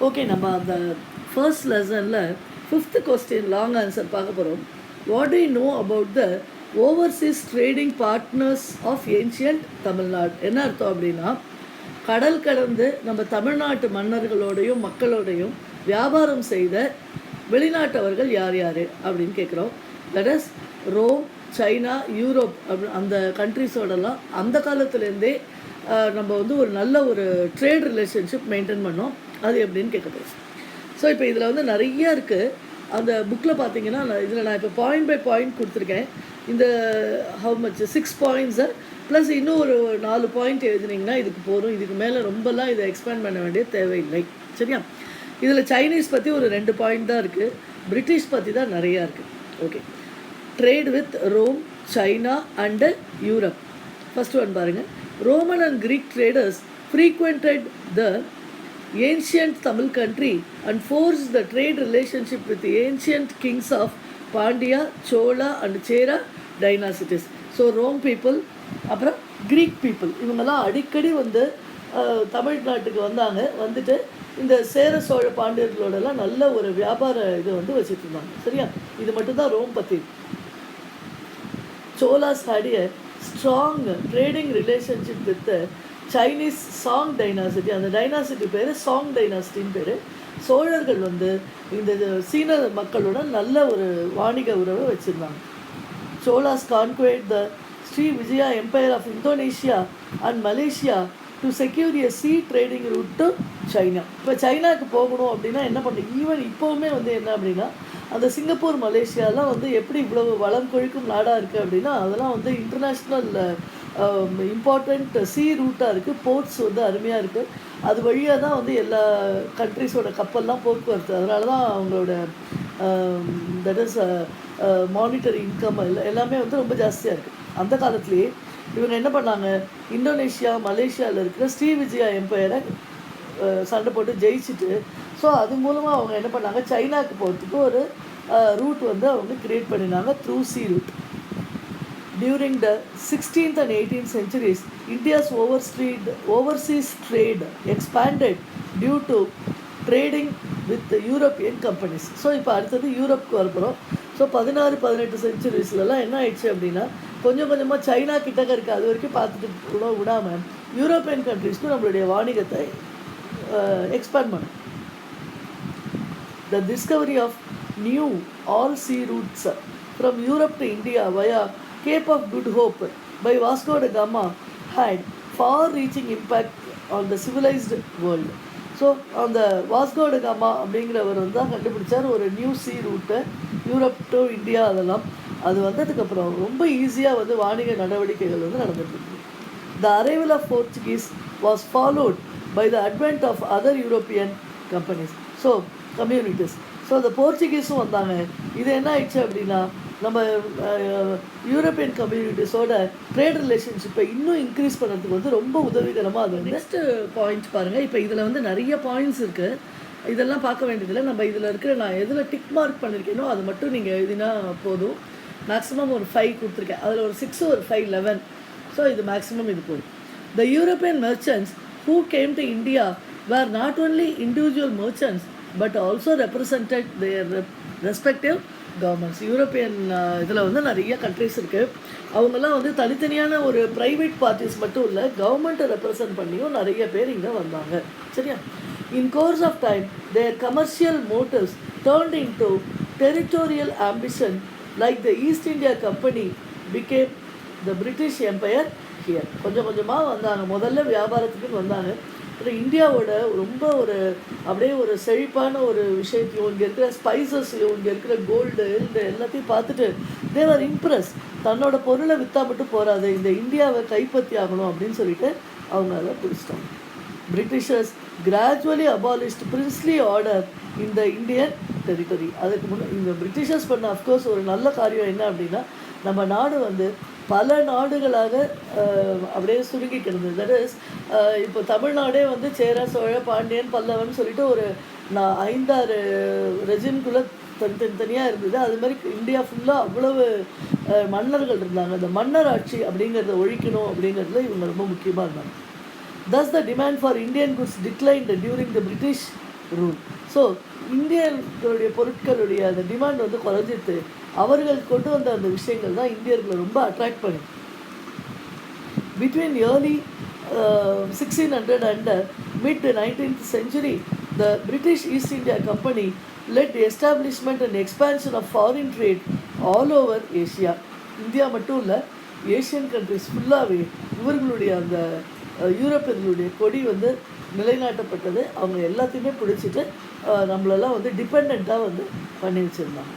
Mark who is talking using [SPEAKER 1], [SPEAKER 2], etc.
[SPEAKER 1] Okay, நம்ம அந்த first லெசனில் ஃபிஃப்த் கொஸ்டின் லாங் ஆன்சர் பார்க்க போகிறோம். What do you know about the overseas trading partners of ancient Tamil Nadu? என்ன அர்த்தம் அப்படின்னா, கடல் கடந்து நம்ம தமிழ்நாட்டு மன்னர்களோடையும் மக்களோடையும் வியாபாரம் செய்த வெளிநாட்டவர்கள் யார் யார் அப்படின்னு கேட்குறோம். That is Rome, China, Europe அந்த கண்ட்ரிஸோடலாம் அந்த காலத்துலேருந்தே நம்ம வந்து ஒரு நல்ல ஒரு ட்ரேட் ரிலேஷன்ஷிப் மெயின்டைன் பண்ணோம். அது எப்படின்னு கேட்கப்படுது. ஸோ இப்போ இதில் வந்து நிறையா இருக்குது. அந்த புக்கில் பார்த்தீங்கன்னா நான் இப்போ பாயிண்ட் பை பாயிண்ட் கொடுத்துருக்கேன். இந்த ஹவு மச் 6 பாயிண்ட்ஸை ப்ளஸ் இன்னும் ஒரு 4 பாயிண்ட் எழுதுனீங்கன்னா இதுக்கு போதும். இதுக்கு மேலே ரொம்பலாம் இதை எக்ஸ்பேண்ட் பண்ண வேண்டிய தேவையில்லை. சரியா? இதில் சைனீஸ் பற்றி ஒரு 2 பாயிண்ட் தான் இருக்குது. பிரிட்டிஷ் பற்றி தான் நிறையா இருக்குது. Okay, trade with Rome, China and Europe. First one பாருங்கள். Roman and Greek traders frequented the ancient Tamil country and forged the trade relationship with the ancient kings of Pandya, Chola and Chera dynasties. So Rome people அப்புறம் Greek people இவங்கெல்லாம் அடிக்கடி வந்து தமிழ்நாட்டுக்கு வந்துட்டு இந்த சேர சோழ பாண்டியர்களோடலாம் நல்ல ஒரு வியாபார இது வந்து வச்சுட்டு இருந்தாங்க. சரியா? இது மட்டும்தான் ரோம் பற்றி. Cholas had a strong trading relationship with the Chinese Song dynasty. அந்த டைனாசிட்டி பேர் சாங் டைனாசிட்டின்னு பேர். சோழர்கள் வந்து இந்த சீன மக்களுடன் நல்ல ஒரு வாணிக உறவை வச்சுருந்தாங்க. Cholas conquered the Sri Vijaya empire of Indonesia and Malaysia to secure a sea trading route to China. இப்போ சைனாவுக்கு போகணும் அப்படின்னா என்ன பண்ணுறது? ஈவன் இப்போவுமே வந்து என்ன அப்படின்னா, அந்த சிங்கப்பூர், மலேசியாலாம் வந்து எப்படி இவ்வளவு வளம் கொழிக்கும் நாடாக இருக்குது அப்படின்னா, அதெல்லாம் வந்து இன்டர்நேஷ்னல் இம்பார்ட்டண்ட் சீ ரூட்டாக இருக்குது. போர்ட்ஸ் வந்து அருமையாக இருக்குது. அது வழியாக தான் வந்து எல்லா கண்ட்ரிஸோட கப்பல்லாம் போக்குவரத்து. அதனால தான் அவங்களோட தட் இஸ் மானிட்டரி இன்கம் எல்லாமே வந்து ரொம்ப ஜாஸ்தியாக இருக்குது. அந்த காலத்துலேயே இவங்க என்ன பண்ணாங்க, இந்தோனேஷியா, மலேசியாவில் இருக்கிற ஸ்ரீ விஜயா எம்பையரை சண்டை போட்டு ஜெயிச்சுட்டு, ஸோ அது மூலமாக அவங்க என்ன பண்ணாங்க, சைனாவுக்கு போகிறதுக்கு ஒரு ரூட் வந்து அவங்க க்ரியேட் பண்ணினாங்க, through sea route. During the 16th and 18th centuries, India's overseas trade expanded due to trading with the European companies. So இப்போ அடுத்தது யூரோப்புக்கு வரப்போகிறோம். ஸோ 16-18 சென்ச்சுரிஸ்லலாம் என்ன ஆயிடுச்சு அப்படின்னா, கொஞ்சம் கொஞ்சமாக சைனா கிட்டக்க இருக்குது, அது வரைக்கும் பார்த்துட்டு கூட விடாமல் யூரோப்பியன் கண்ட்ரீஸ்க்கும் நம்மளுடைய வாணிகத்தை எக்ஸ்பேண்ட் பண்ணும். The discovery of new all-sea routes from Europe to India via Cape of Good Hope by Vasco da Gama had far-reaching impact on the civilized world. So அந்த வாஸ்கோ ட காமா அப்படிங்கிறவர் வந்து தான் கண்டுபிடிச்சார் ஒரு நியூ சி ரூட்டை, Europe to India. அதெல்லாம் அது வந்ததுக்கப்புறம் ரொம்ப ஈஸியாக வந்து வாணிக நடவடிக்கைகள் வந்து நடந்துட்டுருக்கு. The arrival of Portuguese was followed by the advent of other European companies, so communities. So அந்த போர்ச்சுகீஸும் வந்தாங்க. இது என்ன ஆயிடுச்சு அப்படின்னா, நம்ம யூரோப்பியன் கம்யூனிட்டிஸோட ட்ரேட் ரிலேஷன்ஷிப்பை இன்னும் இன்க்ரீஸ் பண்ணுறதுக்கு வந்து ரொம்ப உதவிகரமாக அது. நெக்ஸ்ட்டு பாயிண்ட் பாருங்கள். இப்போ இதில் வந்து நிறைய பாயிண்ட்ஸ் இருக்குது. இதெல்லாம் பார்க்க வேண்டியதில்லை. நம்ம இதில் இருக்கிற நான் எதில் டிக் மார்க் பண்ணியிருக்கேனோ அது மட்டும் நீங்கள் எழுதினா போதும். மேக்ஸிமம் ஒரு 5 கொடுத்துருக்கேன். அதில் ஒரு 6, ஒரு 5, 11. ஸோ இது மேக்ஸிமம் இது போதும். The European merchants who came to India were not only individual merchants but also represented their respective governments. European இதில் வந்து நிறைய கண்ட்ரிஸ் இருக்குது. அவங்கெல்லாம் வந்து தனித்தனியான ஒரு ப்ரைவேட் பார்ட்டிஸ் மட்டும் இல்லை, கவர்மெண்ட்டை ரெப்ரசன்ட் பண்ணியும் நிறைய பேர் இங்கே வந்தாங்க. சரியா? In course of time their commercial motives turned into territorial ambition like the East India Company became the British Empire here. கொஞ்சம் கொஞ்சமாக வந்தாங்க. முதல்ல வியாபாரத்துக்குன்னு வந்தாங்க. அப்புறம் இந்தியாவோட ரொம்ப ஒரு அப்படியே ஒரு செழிப்பான ஒரு விஷயத்தையும், இங்கே இருக்கிற ஸ்பைசஸையும், இங்கே இருக்கிற கோல்டு இந்த எல்லாத்தையும் பார்த்துட்டு தேவர் இம்ப்ரெஸ். தன்னோட பொருளை விற்றா மட்டும் போகாது, இந்த இந்தியாவை கைப்பற்றி ஆகணும் அப்படின்னு சொல்லிட்டு அவங்க அதை பிடிச்சிட்டாங்க. Britishers gradually abolished princely order in the Indian territory. அதுக்கு முன்னே இந்த பிரிட்டிஷர்ஸ் பண்ண அஃப்கோர்ஸ் ஒரு நல்ல காரியம் என்ன அப்படின்னா, நம்ம நாடு வந்து பல நாடுகளாக அப்படியே சுருங்கி கிடந்தது. தட் இஸ் இப்போ தமிழ்நாடே வந்து சேர, சோழ, பாண்டியன், பல்லவன் சொல்லிட்டு ஒரு 5-6 ரெஜிம்குள்ளே தனித்தனியாக இருந்தது. அது மாதிரி இந்தியா ஃபுல்லாக அவ்வளவு மன்னர்கள் இருந்தாங்க. அந்த மன்னர் ஆட்சி அப்படிங்கிறத ஒழிக்கணும் அப்படிங்கிறதுல இவங்க ரொம்ப முக்கியமாக இருந்தாங்க. Thus the demand for Indian goods declined during the British rule. So இந்தியர்களுடைய பொருட்களுடைய அந்த டிமாண்ட் வந்து குறைஞ்சிட்டு அவர்கள் கொண்டு வந்த அந்த விஷயங்கள் தான் இந்தியர்களை ரொம்ப அட்ராக்ட் பண்ணி between early 1600 and mid 19th century, the British East India Company led the establishment and expansion of foreign trade all over Asia. India மட்டும் இல்லை, ஏஷியன் கண்ட்ரிஸ் ஃபுல்லாகவே இவர்களுடைய அந்த யூரோப்பியர்களுடைய கொடி வந்து நிலைநாட்டப்பட்டது. அவங்க எல்லாத்தையுமே பிடிச்சிட்டு நம்மளெல்லாம் வந்து டிபெண்ட்டாக வந்து பண்ணி வச்சுருந்தாங்க.